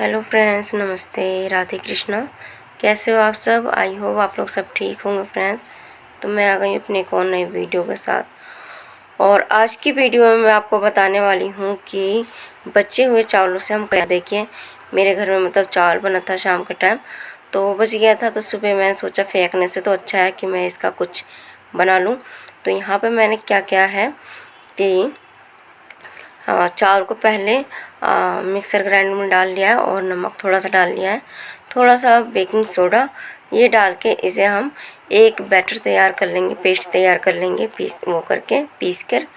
Hello friends, नमस्ते, राधे कृष्णा। कैसे हो आप सब? आई होप आप लोग सब ठीक होंगे फ्रेंड्स। तो मैं आ गई अपने एक और नई वीडियो के साथ। और आज की वीडियो में मैं आपको बताने वाली हूँ कि बचे हुए चावलों से हम क्या। देखिए, मेरे घर में मतलब चावल बना था शाम के टाइम, तो बच गया था। तो सुबह मैंने सोचा फेंकने से तो अच्छा है कि मैं इसका कुछ बना लूँ। तो यहाँ पर मैंने क्या किया है कि चावल को पहले मिक्सर ग्राइंडर में डाल लिया है और नमक थोड़ा सा डाल लिया है, थोड़ा सा बेकिंग सोडा, ये डाल के इसे हम एक बैटर तैयार कर लेंगे, पेस्ट तैयार कर लेंगे, पीस कर।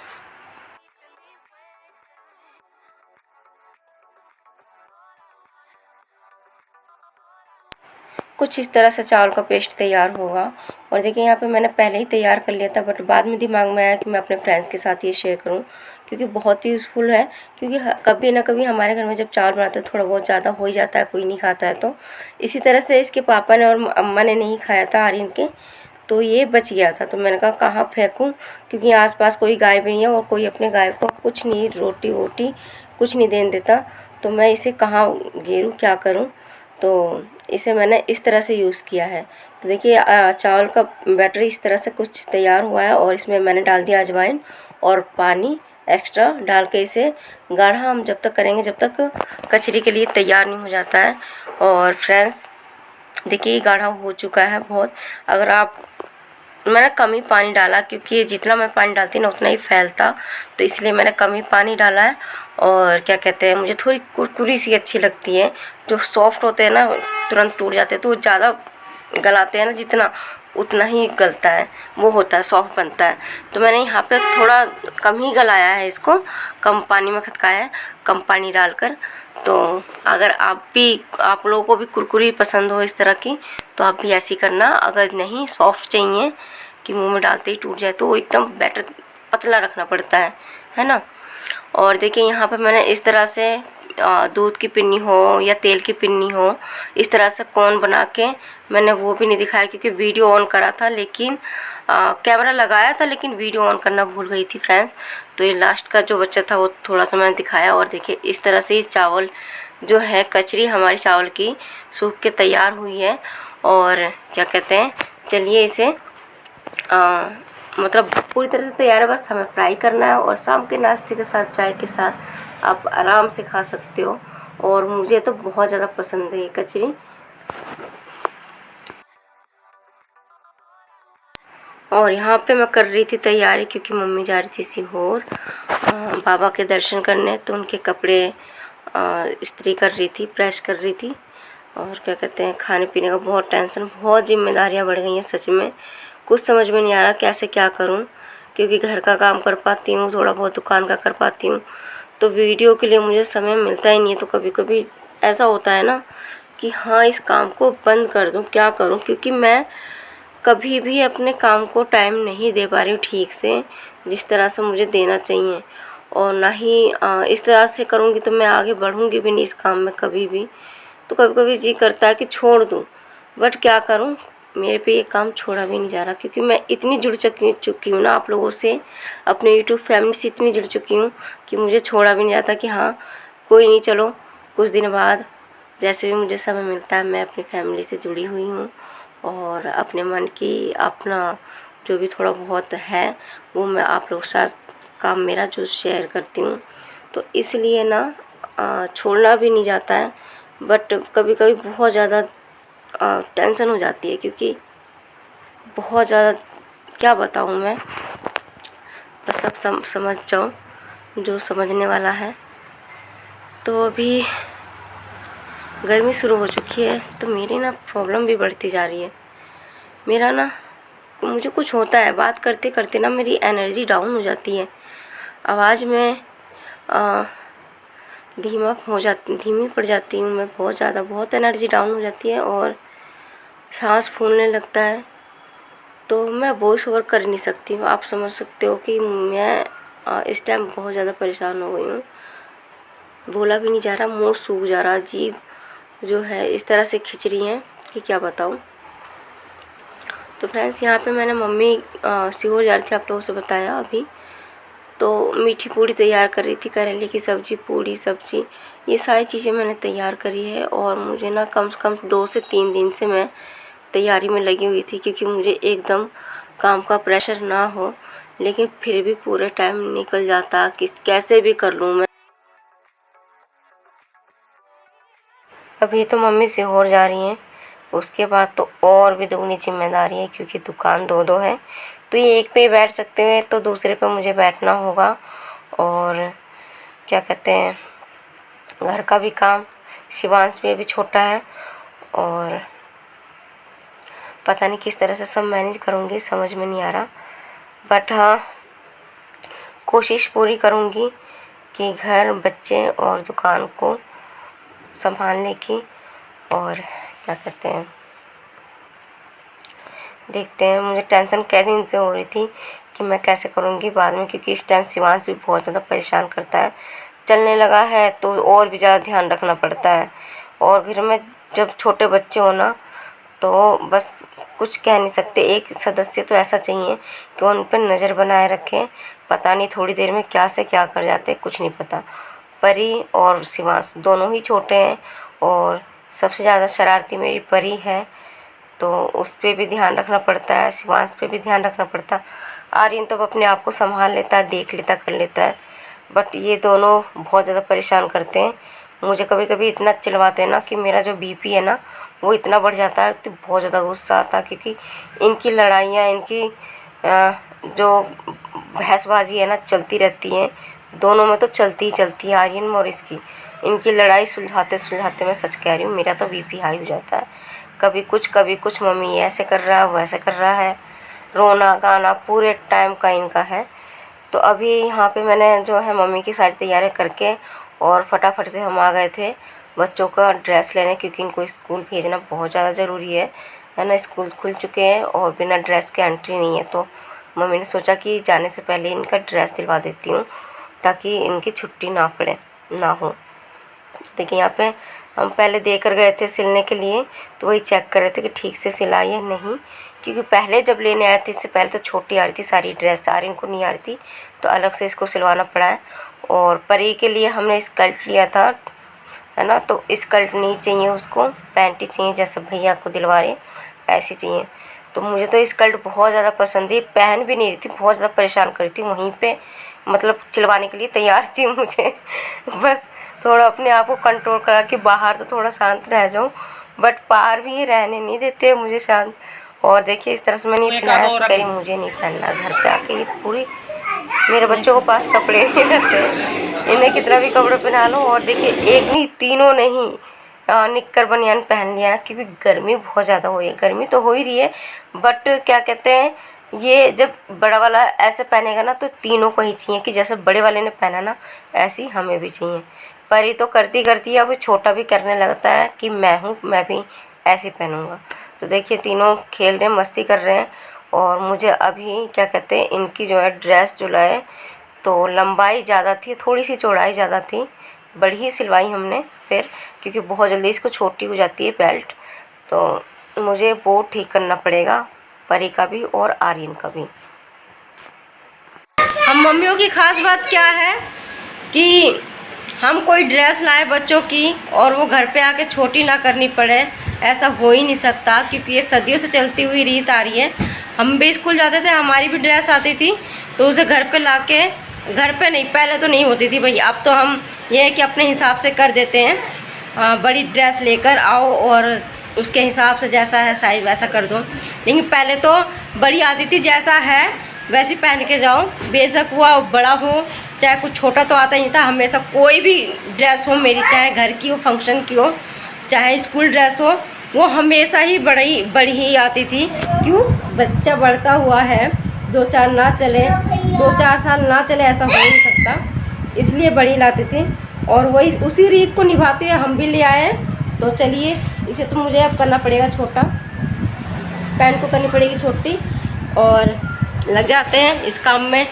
कुछ इस तरह से चावल का पेस्ट तैयार होगा। और देखिए, यहाँ पे मैंने पहले ही तैयार कर लिया था, बट बाद में दिमाग में आया कि मैं अपने फ्रेंड्स के साथ ये शेयर करूँ, क्योंकि बहुत ही यूज़फुल है। क्योंकि कभी ना कभी हमारे घर में जब चावल बनाते हैं थोड़ा बहुत ज़्यादा हो ही जाता है, कोई नहीं खाता है। तो इसी तरह से इसके पापा ने और अम्मा ने नहीं खाया था आर्यन के, तो ये बच गया था। तो मैंने कहा कहाँ फेंकूँ, क्योंकि आसपास कोई गाय भी नहीं है और कोई अपने गाय को कुछ नहीं, रोटी वोटी कुछ नहीं देने देता। तो मैं इसे कहाँ गेरूँ, क्या करूँ। तो इसे मैंने इस तरह से यूज़ किया है। तो देखिए, चावल का बैटर इस तरह से कुछ तैयार हुआ है और इसमें मैंने डाल दिया अजवाइन और पानी एक्स्ट्रा डाल के इसे गाढ़ा हम जब तक करेंगे जब तक कचरी के लिए तैयार नहीं हो जाता है। और फ्रेंड्स देखिए, ये गाढ़ा हो चुका है बहुत। अगर आप मैंने कम ही पानी डाला, क्योंकि जितना मैं पानी डालती ना उतना ही फैलता, तो इसलिए मैंने कम ही पानी डाला है। और क्या कहते हैं, मुझे थोड़ी कुरकुरी सी अच्छी लगती है। जो सॉफ्ट होते हैं ना, तुरंत टूट जाते हैं, तो वो ज़्यादा गलाते हैं ना जितना, उतना ही गलता है, वो होता है, सॉफ्ट बनता है। तो मैंने यहाँ पे थोड़ा कम ही गलाया है इसको, कम पानी में खदकाया है, कम पानी डालकर। तो अगर आप लोगों को भी कुरकुरी पसंद हो इस तरह की, तो आप भी ऐसी करना। अगर नहीं, सॉफ्ट चाहिए कि मुंह में डालते ही टूट जाए, तो वो एकदम बैटर पतला रखना पड़ता है ना। और देखिए, यहाँ पर मैंने इस तरह से दूध की पिन्नी हो या तेल की पिन्नी हो, इस तरह से कोन बना के, मैंने वो भी नहीं दिखाया क्योंकि वीडियो ऑन करा था, लेकिन कैमरा लगाया था लेकिन वीडियो ऑन करना भूल गई थी फ्रेंड्स। तो ये लास्ट का जो बच्चा था वो थोड़ा सा मैंने दिखाया। और देखिए, इस तरह से ये चावल जो है, कचरी हमारी चावल की सूख के तैयार हुई है। और क्या कहते हैं, चलिए इसे मतलब पूरी तरह से तैयार है, बस हमें फ्राई करना है। और शाम के नाश्ते के साथ, चाय के साथ आप आराम से खा सकते हो। और मुझे तो बहुत ज़्यादा पसंद है ये कचरी। और यहाँ पे मैं कर रही थी तैयारी, क्योंकि मम्मी जा रही थी सीहोर बाबा के दर्शन करने, तो उनके कपड़े इस्त्री कर रही थी, प्रेस कर रही थी। और क्या कहते हैं, खाने पीने का बहुत टेंशन, बहुत जिम्मेदारियाँ बढ़ गई हैं सच में। कुछ समझ में नहीं आ रहा कैसे क्या करूं, क्योंकि घर का काम कर पाती हूँ, थोड़ा बहुत दुकान का कर पाती हूँ, तो वीडियो के लिए मुझे समय मिलता ही नहीं है। तो कभी कभी ऐसा होता है ना कि हाँ, इस काम को बंद कर दूँ, क्या करूँ, क्योंकि मैं कभी भी अपने काम को टाइम नहीं दे पा रही हूँ ठीक से, जिस तरह से मुझे देना चाहिए। और ना ही इस तरह से करूँगी तो मैं आगे बढ़ूँगी भी नहीं इस काम में कभी भी। तो कभी कभी जी करता है कि छोड़ दूँ, बट क्या करूँ, मेरे पे ये काम छोड़ा भी नहीं जा रहा, क्योंकि मैं इतनी जुड़ चुकी हूँ ना आप लोगों से, अपने यूट्यूब फैमिली से इतनी जुड़ चुकी हूँ कि मुझे छोड़ा भी नहीं जाता कि हाँ कोई नहीं, चलो कुछ दिन बाद जैसे भी मुझे समय मिलता है, मैं अपनी फैमिली से जुड़ी हुई हूँ। और अपने मन की, अपना जो भी थोड़ा बहुत है वो मैं आप लोग के साथ काम मेरा जो शेयर करती हूँ। तो इसलिए ना छोड़ना भी नहीं जाता है, बट कभी कभी बहुत ज़्यादा टेंशन हो जाती है, क्योंकि बहुत ज़्यादा, क्या बताऊँ मैं, बस सब समझ जाओ जो समझने वाला है। तो अभी गर्मी शुरू हो चुकी है, तो मेरी ना प्रॉब्लम भी बढ़ती जा रही है। मेरा ना, मुझे कुछ होता है, बात करते करते ना मेरी एनर्जी डाउन हो जाती है, आवाज़ में धीमी पड़ जाती हूँ मैं, बहुत ज़्यादा, बहुत एनर्जी डाउन हो जाती है और सांस फूलने लगता है। तो मैं वॉइस ओवर कर नहीं सकती हूँ। आप समझ सकते हो कि मैं इस टाइम बहुत ज़्यादा परेशान हो गई हूँ, बोला भी नहीं जा रहा, मुंह सूख जा रहा, जीभ जो है इस तरह से खिंच रही है कि क्या बताऊँ। तो फ्रेंड्स, यहाँ पे मैंने मम्मी सीहोर जा रही थी, आप लोगों से बताया अभी, तो तो मीठी पूड़ी तैयार कर रही थी, करेले की सब्ज़ी, पूड़ी सब्ज़ी, ये सारी चीज़ें मैंने तैयार करी है। और मुझे ना कम से कम 2 से 3 दिन से मैं तैयारी में लगी हुई थी, क्योंकि मुझे एकदम काम का प्रेशर ना हो, लेकिन फिर भी पूरे टाइम निकल जाता, कैसे भी कर लूँ मैं। अभी तो मम्मी सीहोर जा रही हैं, उसके बाद तो और भी दुगनी जिम्मेदारी है, क्योंकि दुकान 2-2 है, तो ये एक पे ही बैठ सकते हैं तो दूसरे पे मुझे बैठना होगा। और क्या कहते हैं, घर का भी काम, शिवांश भी अभी छोटा है, और पता नहीं किस तरह से सब मैनेज करूँगी, समझ में नहीं आ रहा। बट हाँ, कोशिश पूरी करूँगी कि घर, बच्चे और दुकान को संभालने की। और क्या कहते हैं, देखते हैं। मुझे टेंशन कई दिन से हो रही थी कि मैं कैसे करूँगी बाद में, क्योंकि इस टाइम शिवांश भी बहुत ज़्यादा परेशान करता है। चलने लगा है तो और भी ज़्यादा ध्यान रखना पड़ता है, और घर में जब छोटे बच्चे हो ना, तो बस कुछ कह नहीं सकते। एक सदस्य तो ऐसा चाहिए कि उन पर नज़र बनाए रखें। पता नहीं थोड़ी देर में क्या से क्या कर जाते, कुछ नहीं पता। परी और शिवांश दोनों ही छोटे हैं, और सबसे ज़्यादा शरारती मेरी परी है, तो उस पर भी ध्यान रखना पड़ता है, शिवांश पे भी ध्यान रखना पड़ता है। आर्यन तो अपने आप को संभाल लेता है, देख लेता, कर लेता है, बट ये दोनों बहुत ज़्यादा परेशान करते हैं। मुझे कभी कभी इतना चिल्लाते हैं ना कि मेरा जो बीपी है ना वो इतना बढ़ जाता है, तो बहुत ज़्यादा गुस्सा आता है, क्योंकि इनकी लड़ाइयाँ, इनकी जो बहसबाजी है ना चलती रहती है, दोनों में तो चलती ही चलती है, आर्यन में और इसकी। इनकी लड़ाई सुलझाते सुलझाते, मैं सच कह रही हूँ, मेरा तो बीपी हाई हो जाता है। कभी कुछ, मम्मी ये ऐसे कर रहा है, वो ऐसे कर रहा है, रोना गाना पूरे टाइम का इनका है। तो अभी यहाँ पे मैंने जो है मम्मी की सारी तैयारी करके और फटाफट से हम आ गए थे बच्चों का ड्रेस लेने, क्योंकि इनको स्कूल भेजना बहुत ज़्यादा ज़रूरी है ना। स्कूल खुल चुके हैं और बिना ड्रेस के एंट्री नहीं है, तो मम्मी ने सोचा कि जाने से पहले इनका ड्रेस दिलवा देती हूँ, ताकि इनकी छुट्टी ना हो। देखिए यहाँ पे हम पहले दे कर गए थे सिलने के लिए, तो वही चेक कर रहे थे कि ठीक से सिला या नहीं, क्योंकि पहले जब लेने आए थे इससे पहले तो छोटी आ रही थी सारी ड्रेस, आर्यन को नहीं आ रही थी, तो अलग से इसको सिलवाना पड़ा है। और परी के लिए हमने स्कर्ट लिया था, है ना, तो स्कर्ट नहीं चाहिए उसको, पैंट ही चाहिए, जैसे भैया को दिलवा रहे ऐसी चाहिए। तो मुझे तो स्कर्ट बहुत ज़्यादा पसंद है, पहन भी नहीं रही थी, बहुत ज़्यादा परेशान कर रही थी, वहीं पे मतलब चिल्वाने के लिए तैयार थी मुझे बस थोड़ा अपने आप को कंट्रोल करा कि बाहर तो थोड़ा शांत रह जाऊं, बट बाहर भी रहने नहीं देते मुझे शांत। और देखिए इस तरह से मैंने पहनाया, तो कह रही मुझे नहीं पहनना। घर पे आके ये पूरी, मेरे बच्चों के पास कपड़े नहीं रहते, इन्हें कितना भी कपड़े पहना लो। और देखिए एक नहीं, तीनों नहीं, निक्कर बनियान पहन लिया, क्योंकि गर्मी बहुत ज़्यादा हो रही है। गर्मी तो हो ही रही है, बट क्या कहते हैं, ये जब बड़ा वाला ऐसे पहनेगा ना, तो तीनों को ही चाहिए कि जैसे बड़े वाले ने पहना ना, ऐसे ही हमें भी चाहिए। परी तो करती करती है, अब छोटा भी करने लगता है कि मैं भी ऐसे पहनूंगा। तो देखिए तीनों खेल रहे हैं, मस्ती कर रहे हैं। और मुझे अभी क्या कहते हैं, इनकी जो है ड्रेस जो लाए, तो लंबाई ज़्यादा थी, थोड़ी सी चौड़ाई ज़्यादा थी, बड़ी ही सिलवाई हमने फिर, क्योंकि बहुत जल्दी इसको छोटी हो जाती है बेल्ट, तो मुझे वो ठीक करना पड़ेगा, परी का भी और आर्यन का भी। हम मम्मियों की खास बात क्या है कि हम कोई ड्रेस लाए बच्चों की और वो घर पे आके छोटी ना करनी पड़े, ऐसा हो ही नहीं सकता, क्योंकि ये सदियों से चलती हुई रीत आ रही है। हम भी स्कूल जाते थे, हमारी भी ड्रेस आती थी, तो उसे घर पे लाके, घर पे नहीं, पहले तो नहीं होती थी भाई, अब तो हम ये है कि अपने हिसाब से कर देते हैं। बड़ी ड्रेस लेकर आओ और उसके हिसाब से जैसा है साइज वैसा कर दो, लेकिन पहले तो बड़ी आती थी, जैसा है वैसे पहन के जाओ, बेशक हुआ बड़ा हो चाहे कुछ छोटा, तो आता ही नहीं था। हमेशा कोई भी ड्रेस हो मेरी, चाहे घर की हो, फंक्शन की हो, चाहे स्कूल ड्रेस हो, वो हमेशा ही बड़ी ही आती थी। क्यों? बच्चा बढ़ता हुआ है, 2-4 साल ना चले, ऐसा हो नहीं सकता, इसलिए बड़ी लाती थी। और वही उसी रीत को निभाते हुए हम भी ले आए। तो चलिए, इसे तो मुझे अब करना पड़ेगा छोटा, पैंट को करनी पड़ेगी छोटी, और लग जाते हैं इस काम में।